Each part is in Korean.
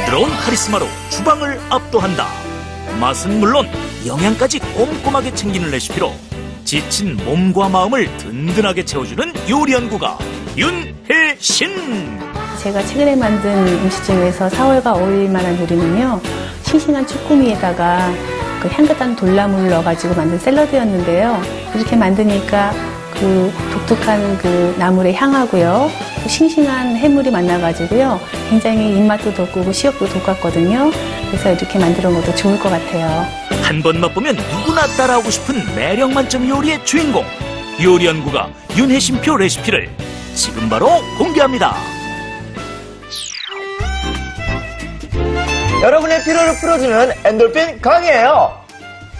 부드러운 카리스마로 주방을 압도한다. 맛은 물론 영양까지 꼼꼼하게 챙기는 레시피로 지친 몸과 마음을 든든하게 채워주는 요리연구가 윤혜신. 제가 최근에 만든 음식 중에서 4월과 어울릴 만한 요리는요, 싱싱한 쭈꾸미에다가 그 향긋한 돌나물을 넣어가지고 만든 샐러드였는데요. 이렇게 만드니까 그 독특한 그 나물의 향하고요, 또 싱싱한 해물이 만나가지고요, 굉장히 입맛도 돋구고 식욕도 돋았거든요. 그래서 이렇게 만들어 먹어도 좋을 것 같아요. 한 번 맛보면 누구나 따라하고 싶은 매력 만점 요리의 주인공 요리연구가 윤혜신표 레시피를 지금 바로 공개합니다. 여러분의 피로를 풀어주는 엔돌핀 강이에요.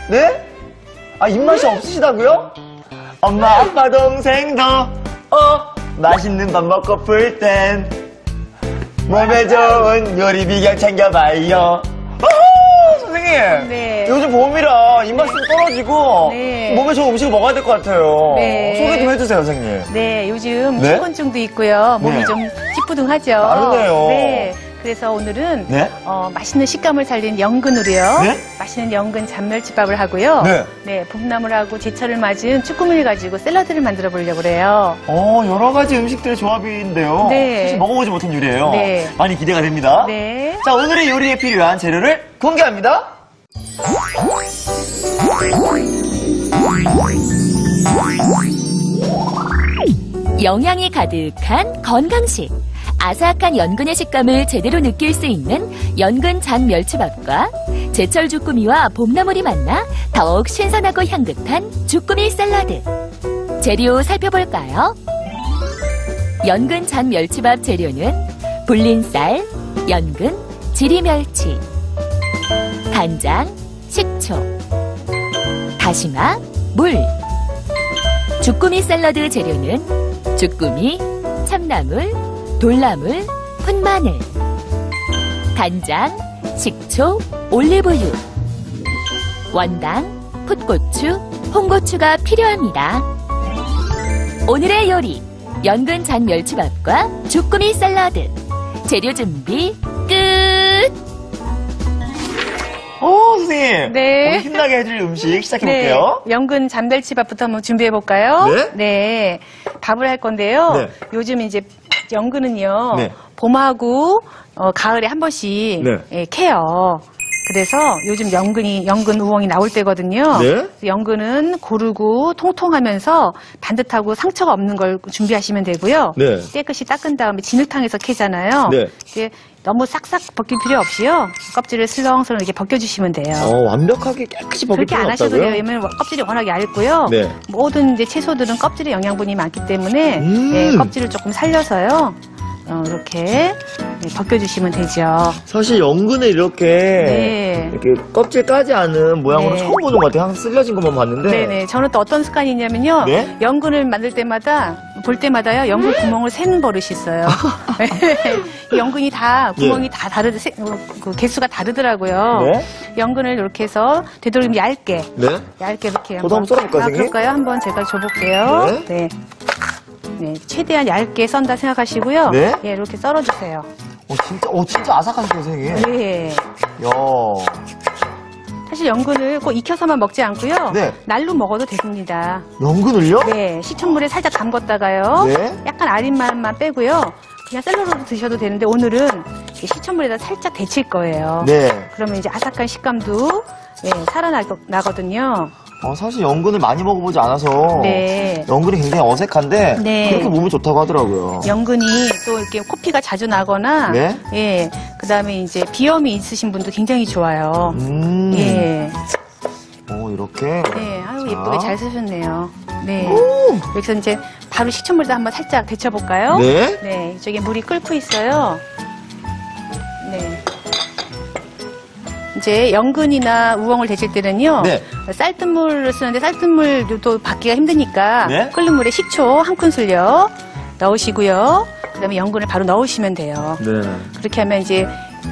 네? 아, 입맛이 없으시다고요? 엄마, 아빠, 동생도 맛있는 밥 먹고 풀 땐 몸에 좋은 요리 비결 챙겨봐요. 선생님, 네. 요즘 봄이라 입맛이 좀 떨어지고 네. 몸에 좋은 음식을 먹어야 될 것 같아요. 네. 소개 좀 해주세요, 선생님. 네, 요즘 네? 축곤증도 있고요. 몸이 네. 좀 찌뿌둥하죠. 다르네요. 네. 그래서 오늘은 네? 맛있는 식감을 살린 연근으로요. 네? 맛있는 연근 잔멸치밥을 하고요. 네. 네, 봄나물하고 제철을 맞은 쭈꾸미를 가지고 샐러드를 만들어 보려고 그래요. 여러 가지 음식들의 조합인데요. 네. 사실 먹어보지 못한 요리예요. 네. 많이 기대가 됩니다. 네. 자, 오늘의 요리에 필요한 재료를 공개합니다. 영양이 가득한 건강식. 아삭한 연근의 식감을 제대로 느낄 수 있는 연근 잔 멸치밥과 제철 주꾸미와 봄나물이 만나 더욱 신선하고 향긋한 주꾸미 샐러드. 재료 살펴볼까요? 연근 잔 멸치밥 재료는 불린 쌀, 연근, 지리멸치, 간장, 식초, 다시마, 물. 주꾸미 샐러드 재료는 주꾸미, 참나물, 돌나물, 풋마늘, 간장, 식초, 올리브유, 원당, 풋고추, 홍고추가 필요합니다. 오늘의 요리, 연근 잔 멸치밥과 주꾸미 샐러드. 재료 준비 끝! 선생님. 네. 오늘 힘나게 해줄 음식 시작해볼게요. 네, 연근 잔멸치밥부터 한번 준비해볼까요? 네. 네. 밥을 할 건데요. 네. 요즘 이제 연근은요, 네. 봄하고 가을에 한 번씩 네. 예, 캐요. 그래서 요즘 연근 우엉이 나올 때거든요. 네. 연근은 고르고 통통하면서 반듯하고 상처가 없는 걸 준비하시면 되고요. 네. 깨끗이 닦은 다음에 진흙탕에서 캐잖아요. 네. 이제 너무 싹싹 벗길 필요 없이요. 껍질을 슬렁슬렁 이렇게 벗겨주시면 돼요. 완벽하게 깨끗이 벗길 그렇게 필요는 안 하셔도 없다고요? 돼요. 왜냐면 껍질이 워낙 얇고요. 네. 모든 이제 채소들은 껍질에 영양분이 많기 때문에 네, 껍질을 조금 살려서요. 이렇게 네, 벗겨주시면 되죠. 사실 연근을 네. 이렇게 껍질 까지 않은 모양으로 네. 처음 보는 것 같아요. 항상 쓸려진 것만 봤는데. 네네. 저는 또 어떤 습관이 있냐면요. 네? 연근을 만들 때마다, 볼 때마다요, 연근 구멍을 세는 버릇이 있어요. 연근이 다, 구멍이 다 그 개수가 다르더라고요. 네? 연근을 이렇게 해서 되도록이면 얇게. 네? 얇게 이렇게. 저도 한번 썰어볼까요, 선생님? 그럴까요? 한번 제가 줘볼게요. 네. 네, 최대한 얇게 썬다 생각하시고요. 네? 예, 이렇게 썰어주세요. 진짜 아삭하시네요, 선생님. 네. 야. 사실 연근을 꼭 익혀서만 먹지 않고요. 네. 날로 먹어도 됩니다. 연근을요? 네, 시청물에 살짝 담궜다가요. 네. 약간 아린 맛만 빼고요. 그냥 샐러드로 드셔도 되는데 오늘은 시청물에다 살짝 데칠 거예요. 네. 그러면 이제 아삭한 식감도 네, 살아나거든요. 사실 연근을 많이 먹어보지 않아서 네. 연근이 굉장히 어색한데 네. 그렇게 몸에 좋다고 하더라고요. 연근이 또 이렇게 코피가 자주 나거나 네? 예, 그다음에 이제 비염이 있으신 분도 굉장히 좋아요. 예. 이렇게. 네, 아유 자. 예쁘게 잘 쓰셨네요. 네. 여기서 이제 바로 식초물에다 한번 살짝 데쳐볼까요? 네. 네, 이쪽에 물이 끓고 있어요. 네. 이제 연근이나 우엉을 데칠 때는요. 네. 쌀뜨물을 쓰는데 쌀뜨물도 받기가 힘드니까 네. 끓는 물에 식초 한 큰술요 넣으시고요. 그다음에 연근을 바로 넣으시면 돼요. 네. 그렇게 하면 이제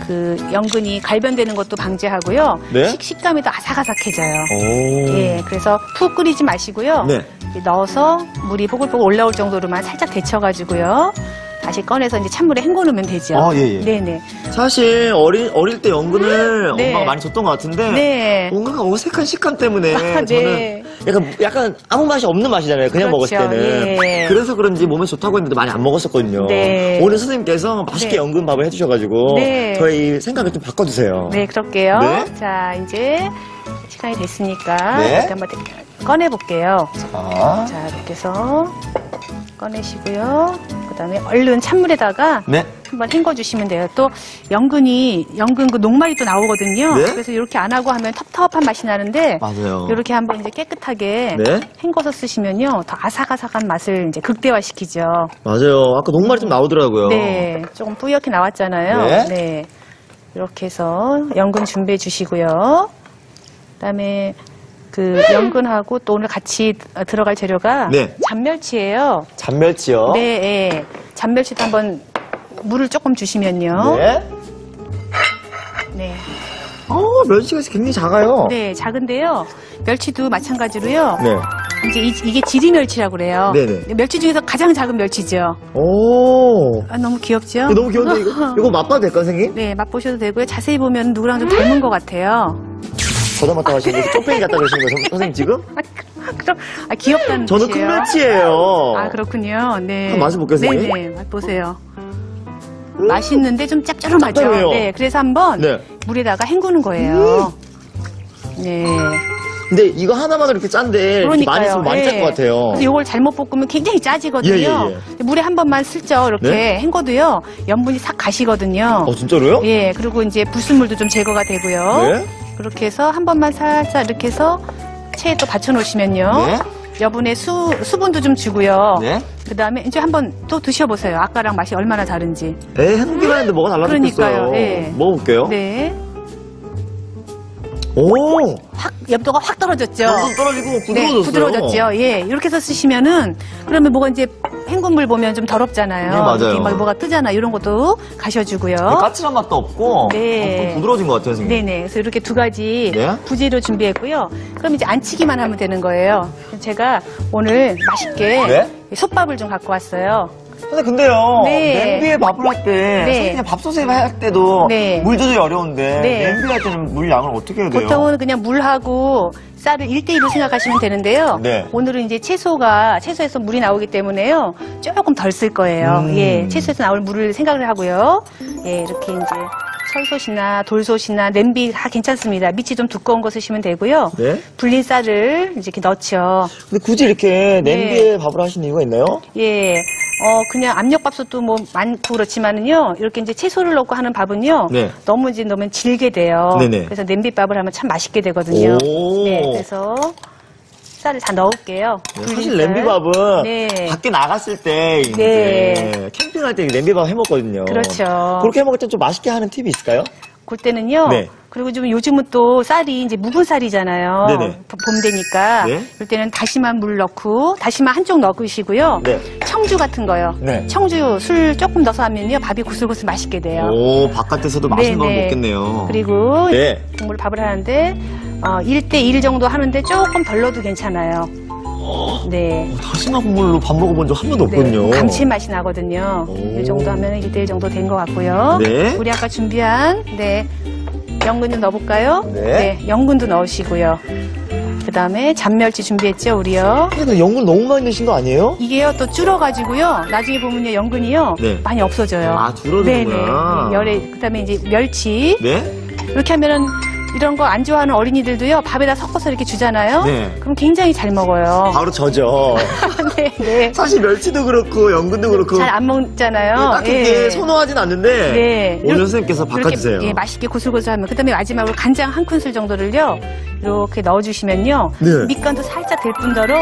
그 연근이 갈변되는 것도 방지하고요. 네. 식감이 더 아삭아삭해져요. 오. 예, 그래서 푹 끓이지 마시고요. 네. 넣어서 물이 보글보글 올라올 정도로만 살짝 데쳐가지고요. 다시 꺼내서 이제 찬물에 헹궈 놓으면 되죠. 예. 네네. 사실 어릴 때 연근을 네. 엄마가 많이 줬던 것 같은데 네. 뭔가 어색한 식감 때문에 네. 저는 약간 아무 맛이 없는 맛이잖아요. 그냥 그렇죠. 먹었을 때는. 예. 그래서 그런지 몸에 좋다고 했는데 많이 안 먹었었거든요. 네. 오늘 선생님께서 맛있게 네. 연근밥을 해주셔가지고 네. 저희 생각을 좀 바꿔주세요. 네, 그럴게요. 네. 자, 이제 시간이 됐으니까 네. 이렇게 한번 꺼내볼게요. 자, 이렇게 해서 꺼내시고요. 그 다음에 얼른 찬물에다가 네. 한번 헹궈주시면 돼요. 또 연근 그 녹말이 또 나오거든요. 네. 그래서 이렇게 안 하고 하면 텁텁한 맛이 나는데 맞아요. 이렇게 한번 이제 깨끗하게 네. 헹궈서 쓰시면요. 더 아삭아삭한 맛을 이제 극대화시키죠. 맞아요. 아까 녹말이 좀 나오더라고요. 네. 조금 뿌옇게 나왔잖아요. 네. 이렇게 해서 연근 준비해 주시고요. 그다음에 그 연근하고 또 오늘 같이 들어갈 재료가 네. 잔멸치예요. 잔멸치요. 네, 예. 잔멸치도 한번 물을 조금 주시면요. 네. 네. 멸치가 굉장히 작아요. 네, 작은데요. 멸치도 마찬가지로요. 네. 이제 이게 지리멸치라고 그래요. 네네. 멸치 중에서 가장 작은 멸치죠. 오. 아, 너무 귀엽죠? 너무 귀여운데 이거 맛봐도 될까요, 선생님? 네, 맛보셔도 되고요. 자세히 보면 누구랑 좀 닮은 것 같아요. 저도 맡다 하시는 거 쪽배기 갖다 그러시는 거예요, 선생님 지금? 그럼 귀엽다는 저는 뜻이에요. 큰 멸치예요. 아, 그렇군요. 네. 한번 맛을 볼게요, 선생님. 네네, 맛보세요. 맛있는데 좀 짭조름하죠. 짭조름해요. 네, 그래서 한번 네. 물에다가 헹구는 거예요. 네. 근데 이거 하나만으로 이렇게 짠데 이렇게 많이 쓰면 많이 짤 것 같아요. 그래서 이걸 잘못 볶으면 굉장히 짜지거든요. 예. 물에 한 번만 슬쩍 이렇게 네? 헹궈도요, 염분이 싹 가시거든요. 진짜로요? 예, 그리고 이제 불순물도 좀 제거가 되고요. 네. 그렇게 해서 한 번만 살짝 이렇게 해서 체에 또 받쳐 놓으시면요. 네. 여분의 수분도 좀 주고요. 네. 그 다음에 이제 한번 또 드셔보세요. 아까랑 맛이 얼마나 다른지. 해보기만 했는데 뭐가 달라졌어요. 그러니까요, 예. 먹어볼게요. 네. 오! 엽도가 확 떨어졌죠. 완전 떨어지고 부드러워졌어요. 네, 부드러워졌죠. 예. 이렇게 해서 쓰시면은, 그러면 뭐가 이제 헹군 물 보면 좀 더럽잖아요. 네, 맞아요. 이렇게 막 뭐가 뜨잖아. 이런 것도 가셔주고요. 까칠한 맛도 없고 네. 좀 부드러워진 것 같아요, 선생님. 네네. 그래서 이렇게 두 가지 네. 부재료 준비했고요. 그럼 이제 안치기만 하면 되는 거예요. 제가 오늘 맛있게 네? 솥밥을 좀 갖고 왔어요. 근데 근데요, 네. 냄비에 밥을 할 때, 네. 그냥 밥솥에 할 때도 네. 물 조절이 어려운데 네. 냄비 할 때는 물 양을 어떻게 해야 돼요? 보통은 그냥 물하고 쌀을 1대1로 생각하시면 되는데요. 네. 오늘은 이제 채소에서 물이 나오기 때문에요. 조금 덜 쓸 거예요. 예, 채소에서 나올 물을 생각을 하고요. 예, 이렇게 이제 철솥이나 돌솥이나 냄비 다 괜찮습니다. 밑이 좀 두꺼운 거 쓰시면 되고요. 네. 불린 쌀을 이제 이렇게 넣죠. 근데 굳이 이렇게 냄비에 네. 밥을 하시는 이유가 있나요? 예, 그냥 압력밥솥도 뭐 많고 그렇지만은요, 이렇게 이제 채소를 넣고 하는 밥은요, 네. 너무 이제 넣으면 질게 돼요. 네네. 그래서 냄비밥을 하면 참 맛있게 되거든요. 오. 네, 그래서 쌀을 다 넣을게요. 사실 불린 쌀. 냄비밥은 네. 밖에 나갔을 때 이제 네. 캠핑할 때 냄비밥 해 먹거든요. 그렇죠. 그렇게 해 먹을 때 좀 맛있게 하는 팁이 있을까요? 그때는요. 네. 그리고 좀 요즘은 또 쌀이 이제 묵은 쌀이잖아요. 네네. 봄 되니까. 네. 그럴 때는 다시마 물 넣고 다시마 한쪽 넣으시고요. 네. 청주 같은 거요. 네. 청주 술 조금 넣어서 하면요. 밥이 구슬구슬 맛있게 돼요. 오, 바깥에서도 맛있는 거 네네. 먹겠네요. 그리고 네. 국물 밥을 하는데 1대1 정도 하는데 조금 덜 넣어도 괜찮아요. 네. 다시마 국물로 밥 먹어본 적 한 번도 없거든요. 감칠맛이 나거든요. 오. 이 정도 하면 1대1 정도 된 것 같고요. 네. 우리 아까 준비한 연근 좀 넣어볼까요? 네. 연근도 넣으시고요. 그 다음에 잔멸치 준비했죠, 우리요. 근데 연근 너무 많이 넣으신 거 아니에요? 이게요, 또 줄어가지고요. 나중에 보면요, 연근이요. 네. 많이 없어져요. 아, 줄어드는구나. 네네. 그 다음에 이제 멸치. 네? 이렇게 하면은 이런 거 안 좋아하는 어린이들도요, 밥에다 섞어서 이렇게 주잖아요. 네. 그럼 굉장히 잘 먹어요. 바로 저죠. 네, 네. 사실 멸치도 그렇고 연근도 그렇고 잘 안 먹잖아요. 딱히 이렇게 선호하진 않는데 네. 오늘 선생님께서 바꿔주세요. 이렇게, 예, 맛있게 고슬고슬하면 그다음에 마지막으로 간장 한 큰술 정도를요 이렇게 넣어주시면요 네. 밑간도 살짝 될 뿐더러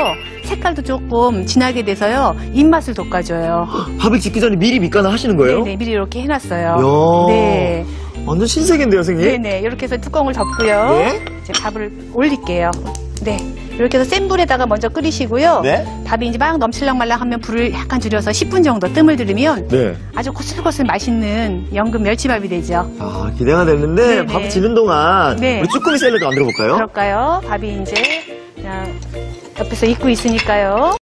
색깔도 조금 진하게 돼서요 입맛을 돋궈줘요. 밥을 짓기 전에 미리 밑간을 하시는 거예요? 네네 미리 이렇게 해놨어요. 이야. 네. 완전 신세계인데요, 선생님? 네네 이렇게 해서 뚜껑을 덮고요. 네. 이제 밥을 올릴게요. 네. 이렇게 해서 센 불에다가 먼저 끓이시고요. 네. 밥이 이제 막 넘칠랑말랑 하면 불을 약간 줄여서 10분 정도 뜸을 들이면 네. 아주 고슬고슬 맛있는 연근 멸치밥이 되죠. 아, 기대가 됐는데 네네. 밥 짓는 동안 네. 우리 쭈꾸미 샐러드 만들어 볼까요? 그럴까요? 밥이 이제 그냥 옆에서 익고 있으니까요.